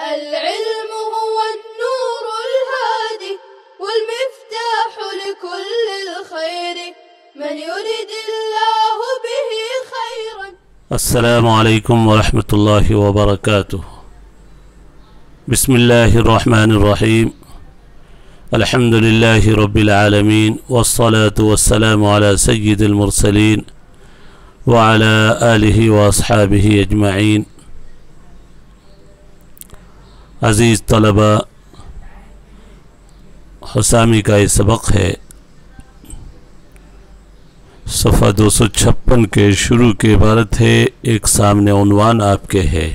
العلم هو النور الهادي والمفتاح لكل الخير من يريد الله به خيرا. السلام علیکم ورحمۃ اللہ وبرکاتہ. بسم اللہ الرحمن الرحیم. الحمد للہ رب العالمین والصلاة والسلام علی سید المرسلین وعلى آلہ واصحابہ اجمعین. عزیز طلبہ، حسامی کا یہ سبق ہے صفحہ 256 کے شروع کی عبارت ہے. ایک سامنے عنوان آپ کے ہے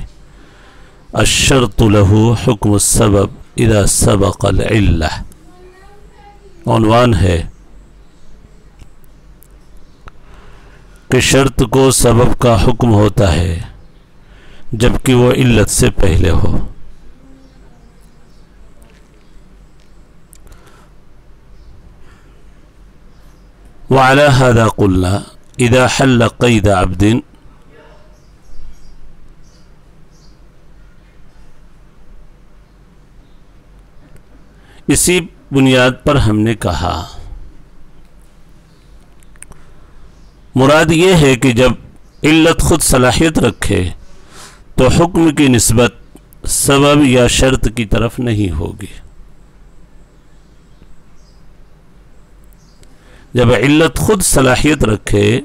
الشرط له حکم السبب اذا سبق العلہ. عنوان ہے کہ شرط کو سبب کا حکم ہوتا ہے جبکہ وہ علت سے پہلے ہو. وعلى هذا قلنا إذا حل قيد عبد اسی بنیاد پر ہم نے کہا مراد یہ ہے کہ جب علت خود صلاحیت رکھے تو حکم کی نسبت سبب یا شرط کی طرف نہیں ہوگی. جب علت خود صلاحیت رکھے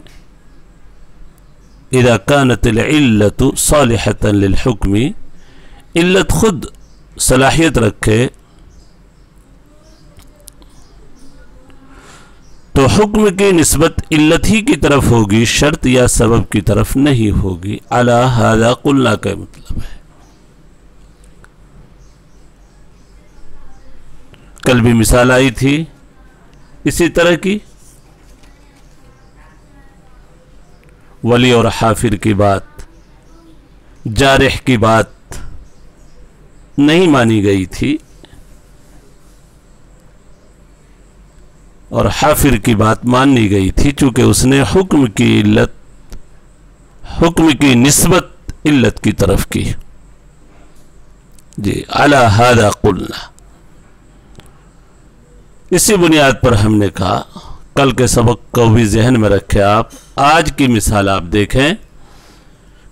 اذا كانت العلت صالحة للحکم، علت خود صلاحیت رکھے تو حکم کی نسبت علت ہی کی طرف ہوگی، شرط یا سبب کی طرف نہیں ہوگی. علی ھذا قلنا کا مطلب ہے. کل بھی مثال آئی تھی اسی طرح کی، ولی اور حافر کی بات، جارح کی بات نہیں مانی گئی تھی اور حافر کی بات مانی گئی تھی چونکہ اس نے حکم کی نسبت علت کی طرف کی. جی علی ھذا قلنا. اسی بنیاد پر ہم نے کہا، کل کے سبق کو بھی ذہن میں رکھے آپ. آج کی مثال آپ دیکھیں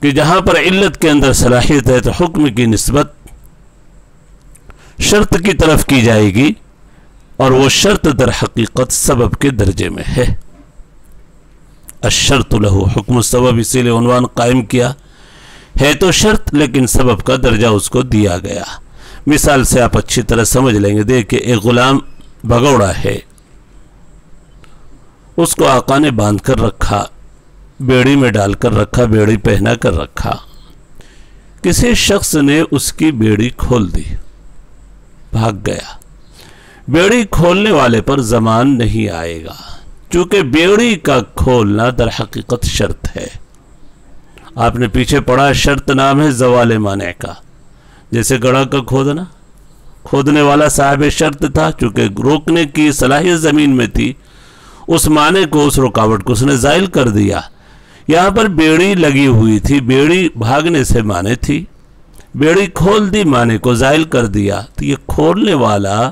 کہ جہاں پر علت کے اندر صلاحیت ہے تو حکم کی نسبت شرط کی طرف کی جائے گی اور وہ شرط در حقیقت سبب کے درجے میں ہے. الشرط له حکم السبب، اسی لئے عنوان قائم کیا ہے تو شرط لیکن سبب کا درجہ اس کو دیا گیا. مثال سے آپ اچھی طرح سمجھ لیں گے. دیکھیں ایک غلام بھگوڑا ہے، اس کو آقا نے باندھ کر رکھا، بیڑی میں ڈال کر رکھا، بیڑی پہنا کر رکھا. کسی شخص نے اس کی بیڑی کھول دی، بھاگ گیا. بیڑی کھولنے والے پر زمان نہیں آئے گا چونکہ بیڑی کا کھولنا در حقیقت شرط ہے. آپ نے پیچھے پڑھا شرط نام ہے زوال مانع کا. جیسے گڑھا کا کھودنا، کھودنے والا صاحب شرط تھا، چونکہ روکنے کی صلاحیت زمین میں تھی، اس معنی کو، اس رکاوٹ کو اس نے زائل کر دیا. یہاں پر بیڑی لگی ہوئی تھی، بیڑی بھاگنے سے معنی تھی، بیڑی کھول دی، معنی کو زائل کر دیا، تو یہ کھولنے والا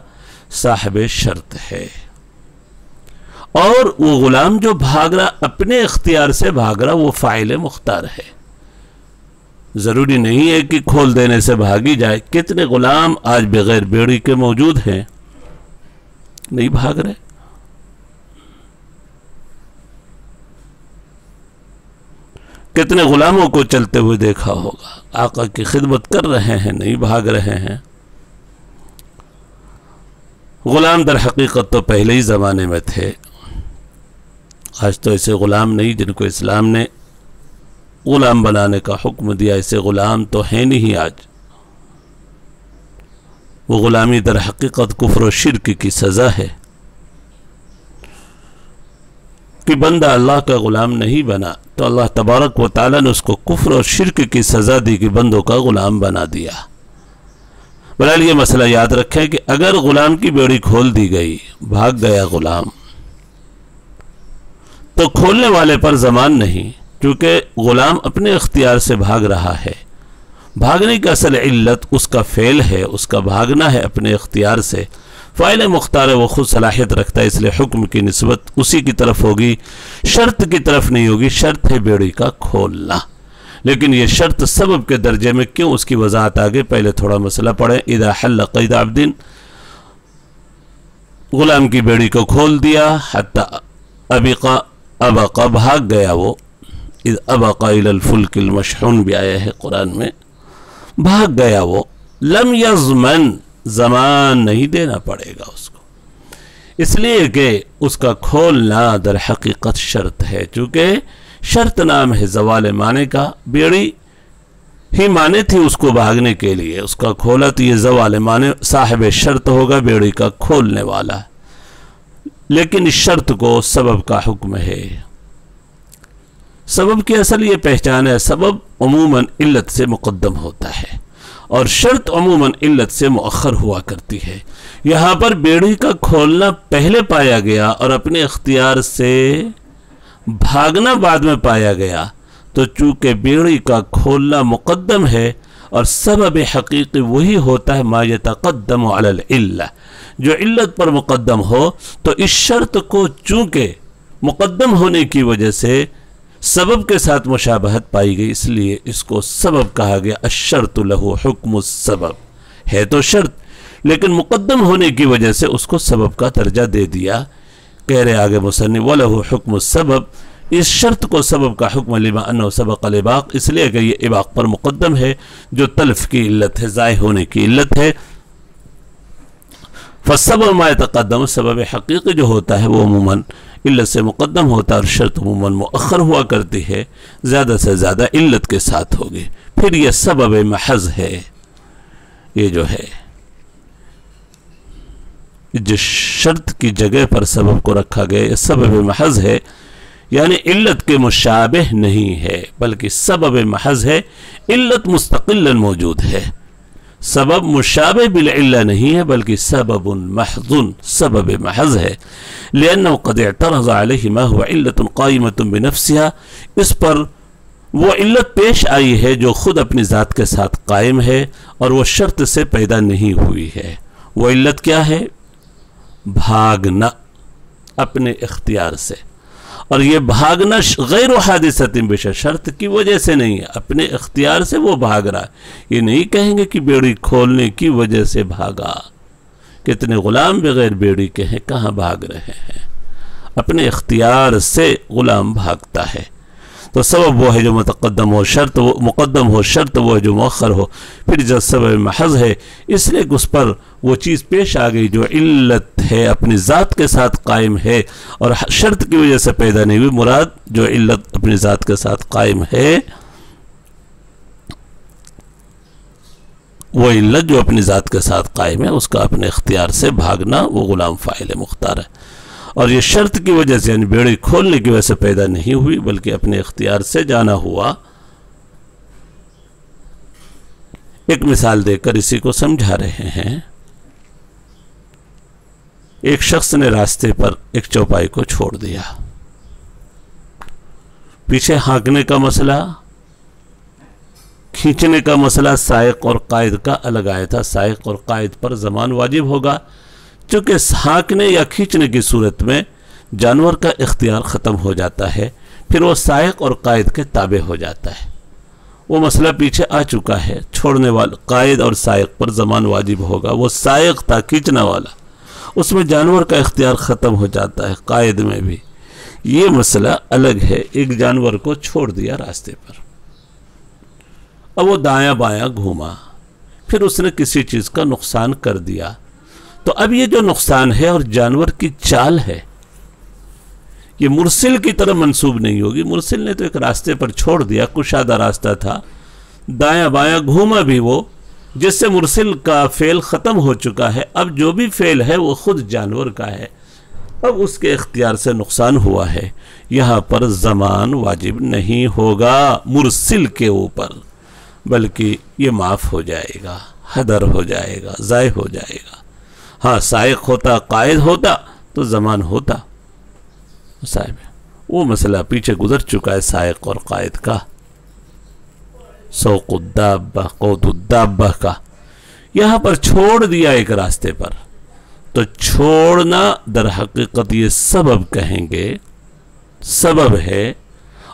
صاحب شرط ہے. اور وہ غلام جو بھاگ رہا اپنے اختیار سے بھاگ رہا وہ فاعل مختار ہے. ضروری نہیں ہے کہ کھول دینے سے بھاگی جائے. کتنے غلام آج بغیر بیڑی کے موجود ہیں، نہیں بھاگ رہے. کتنے غلاموں کو چلتے ہوئے دیکھا ہوگا، آقا کی خدمت کر رہے ہیں، نہیں بھاگ رہے ہیں. غلام در حقیقت تو پہلے ہی زمانے میں تھے. آج تو ایسے غلام نہیں جن کو اسلام نے غلام بنانے کا حکم دیا. ایسے غلام تو ہیں نہیں آج. وہ غلامی در حقیقت کفر و شرک کی سزا ہے کہ بندہ اللہ کا غلام نہیں بنا تو اللہ تبارک و تعالیٰ نے اس کو کفر اور شرک کی سزا دی کہ بندوں کا غلام بنا دیا. بہرحال یہ مسئلہ یاد رکھیں کہ اگر غلام کی بیڑی کھول دی گئی، بھاگ گیا غلام، تو کھولنے والے پر زمان نہیں، کیونکہ غلام اپنے اختیار سے بھاگ رہا ہے. بھاگنے کا اصل علت اس کا فعل ہے، اس کا بھاگنا ہے اپنے اختیار سے۔ فاعل مختار ہے، وہ خود صلاحیت رکھتا ہے، اس لیے حکم کی نسبت اسی کی طرف ہوگی، شرط کی طرف نہیں ہوگی۔ شرط ہے بیڑی کا کھولنا، لیکن یہ شرط سبب کے درجے میں کیوں، اس کی وضاحت آگے۔ پہلے تھوڑا مسئلہ پڑھیں۔ اذا حل قید عبد، غلام کی بیڑی کو کھول دیا، حتی ابقا بھاگ گیا وہ، اذ ابقا الى الفلک المشحون بھی آیا ہے قرآن میں، بھاگ گیا وہ، لم یضمن، زمان نہیں دینا پڑے گا اس کو، اس لیے کہ اس کا کھولنا در حقیقت شرط ہے، چونکہ شرط نام ہے زوال معنی کا۔ بیڑی ہی معنی تھی اس کو بھاگنے کے لیے، اس کا کھولا تو یہ زوال معنی، صاحب شرط ہوگا بیڑی کا کھولنے والا، لیکن اس شرط کو سبب کا حکم ہے۔ سبب کی اصل یہ پہچان ہے، سبب عموماً علت سے مقدم ہوتا ہے اور شرط عموماً علت سے مؤخر ہوا کرتی ہے۔ یہاں پر بیڑی کا کھولنا پہلے پایا گیا اور اپنے اختیار سے بھاگنا بعد میں پایا گیا، تو چونکہ بیڑی کا کھولنا مقدم ہے اور سبب حقیقی وہی ہوتا ہے ما یتقدم علی العلہ، جو علت پر مقدم ہو، تو اس شرط کو چونکہ مقدم ہونے کی وجہ سے سبب کے ساتھ مشابہت پائی گئی، اس لیے اس کو سبب کہا گیا۔ الشرط لہو حکم السبب، ہے تو شرط لیکن مقدم ہونے کی وجہ سے اس کو سبب کا درجہ دے دیا۔ کہہ رہے آگے مصنف وَلَهُ حُکْمُ السبب، اس شرط کو سبب کا حکم لما انہ سبق الاباق، اس لیے کہ یہ اباق پر مقدم ہے جو تلف کی علت ہے، ضائع ہونے کی علت ہے۔ فالسبب ما يتقدم، سبب حقیقی جو ہوتا ہے وہ عموماً علت سے مقدم ہوتا ہے اور شرط عموماً مؤخر ہوا کرتی ہے، زیادہ سے زیادہ علت کے ساتھ ہوگی۔ پھر یہ سبب محض ہے، یہ جو ہے جس شرط کی جگہ پر سبب کو رکھا گیا، یہ سبب محض ہے، یعنی علت کے مشابہ نہیں ہے بلکہ سبب محض ہے، علت مستقلا موجود ہے۔ سبب مشابہ بالعلہ نہیں ہے بلکہ سبب محض، سبب محض ہے۔ لأنه قد اعترض عليه ما هو علة قائمة بنفسها، اس پر وہ علت پیش آئی ہے جو خود اپنی ذات کے ساتھ قائم ہے اور وہ شرط سے پیدا نہیں ہوئی ہے۔ وہ علت کیا ہے؟ بھاگنا اپنے اختیار سے، اور یہ بھاگنا غیر حادثت بشر، شرط کی وجہ سے نہیں ہے، اپنے اختیار سے وہ بھاگ رہا ہے۔ یہ نہیں کہیں گے کہ بیڑی کھولنے کی وجہ سے بھاگا۔ کتنے غلام بغیر بیڑی کے ہیں، کہاں بھاگ رہے ہیں؟ اپنے اختیار سے غلام بھاگتا ہے۔ تو سبب وہ ہے جو متقدم ہو، شرط وہ مقدم ہو، شرط وہ ہے جو مؤخر ہو۔ پھر جو سبب محض ہے، اس لیے کہ اس پر وہ چیز پیش آ گئی جو علت ہے، اپنی ذات کے ساتھ قائم ہے اور شرط کی وجہ سے پیدا نہیں ہوئی۔ مراد جو علت اپنی ذات کے ساتھ قائم ہے، وہ علت جو اپنی ذات کے ساتھ قائم ہے، اس کا اپنے اختیار سے بھاگنا، وہ غلام فاعل مختار ہے۔ اور یہ شرط کی وجہ سے یعنی بیڑی کھولنے کی وجہ سے پیدا نہیں ہوئی بلکہ اپنے اختیار سے جانا ہوا۔ ایک مثال دے کر اسی کو سمجھا رہے ہیں۔ ایک شخص نے راستے پر ایک چوپائی کو چھوڑ دیا، پیچھے ہانکنے کا مسئلہ، کھینچنے کا مسئلہ سائق اور قائد کا الگ آیا تھا۔ سائق اور قائد پر ضمان واجب ہوگا، چونکہ ہانکنے یا کھینچنے کی صورت میں جانور کا اختیار ختم ہو جاتا ہے، پھر وہ سائق اور قائد کے تابع ہو جاتا ہے۔ وہ مسئلہ پیچھے آ چکا ہے، چھوڑنے والا قائد اور سائق پر ضمان واجب ہوگا۔ وہ سائق تھا کھینچنا والا، اس میں جانور کا اختیار ختم ہو جاتا ہے، قائد میں بھی۔ یہ مسئلہ الگ ہے۔ ایک جانور کو چھوڑ دیا راستے پر، اب وہ دایاں بایاں گھوما، پھر اس نے کسی چیز کا نقصان کر دیا، تو اب یہ جو نقصان ہے اور جانور کی چال ہے، یہ مرسل کی طرح منسوب نہیں ہوگی۔ مرسل نے تو ایک راستے پر چھوڑ دیا، کشادہ راستہ تھا، دایاں بایاں گھوما بھی وہ، جس سے مرسل کا فعل ختم ہو چکا ہے۔ اب جو بھی فعل ہے وہ خود جانور کا ہے، اب اس کے اختیار سے نقصان ہوا ہے، یہاں پر ضمان واجب نہیں ہوگا مرسل کے اوپر، بلکہ یہ معاف ہو جائے گا، حدر ہو جائے گا، ضائع ہو جائے گا۔ ہاں سائق ہوتا، قائد ہوتا تو ضمان ہوتا صاحب۔ وہ مسئلہ پیچھے گزر چکا ہے سائق اور قائد کا۔ سوق الدابہ قود الدابہ کا، یہاں پر چھوڑ دیا ایک راستے پر، تو چھوڑنا در حقیقت یہ سبب کہیں گے، سبب ہے،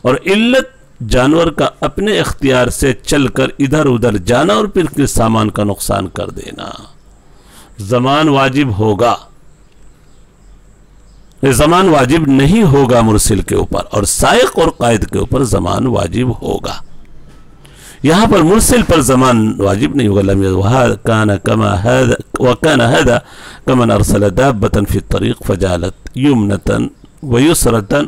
اور علت جانور کا اپنے اختیار سے چل کر ادھر ادھر جانا اور پھر کس سامان کا نقصان کر دینا۔ زمان واجب ہوگا، زمان واجب نہیں ہوگا مرسل کے اوپر، اور سائق اور قائد کے اوپر زمان واجب ہوگا۔ یہاں پر مرسل پر زمان واجب نہیں ہوگا۔ وَكَانَ هَذَا كَمَنْ أَرْسَلَ دَابَّةً فِي الطَّرِيقِ فَجَعَلَتْ يُمْنَةً وَيُسْرَةً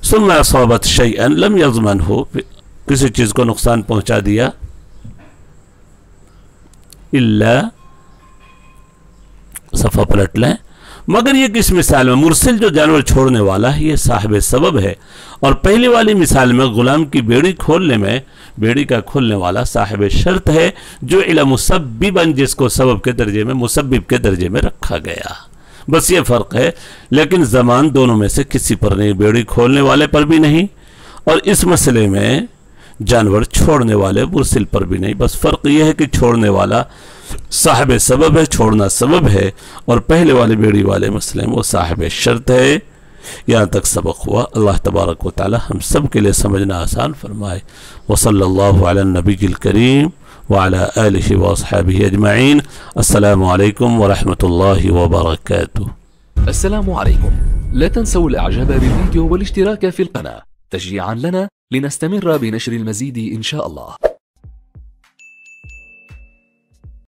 ثُمَّ أَصَابَتْ شَيْئًا لَمْ يَضْمَنْهُ، کسی چیز کو نقصان پہنچا دیا، الا صفحہ پلٹ لیں، مگر یہ کس مثال میں؟ مرسل جو جانور چھوڑنے والا ہے یہ صاحب سبب ہے، اور پہلی والی مثال میں غلام کی بیڑی کھولنے میں بیڑی کا کھولنے والا صاحب شرط ہے، جو الی مسببا، جس کو سبب کے درجے میں، مسبب کے درجے میں رکھا گیا، بس یہ فرق ہے۔ لیکن زمان دونوں میں سے کسی پر نہیں، بیڑی کھولنے والے پر بھی نہیں، اور اس مسئلے میں جانور چھوڑنے والے مرسل پر بھی نہیں، بس فرق یہ ہے کہ چھوڑنے والا صاحب سبب ہے، چھوڑنا سبب ہے، اور پہلے والے بیڑی والے مسئلے میں وہ صاحب شرط ہے۔ یہاں تک سبق ہوا۔ اللہ تبارک و تعالی ہم سب کے لئے سمجھنا آسان فرمائے۔ وصلی اللہ علی النبی الکریم وعلی آلہ واصحابہ اجمعین۔ السلام علیکم ورحمۃ اللہ وبرکاتہ۔ السلام عليكم، لا تنسوا الاعجاب بالفيديو والاشتراك في القناة تشجيعا لنا لنستمر بنشر المزيد إن شاء الله.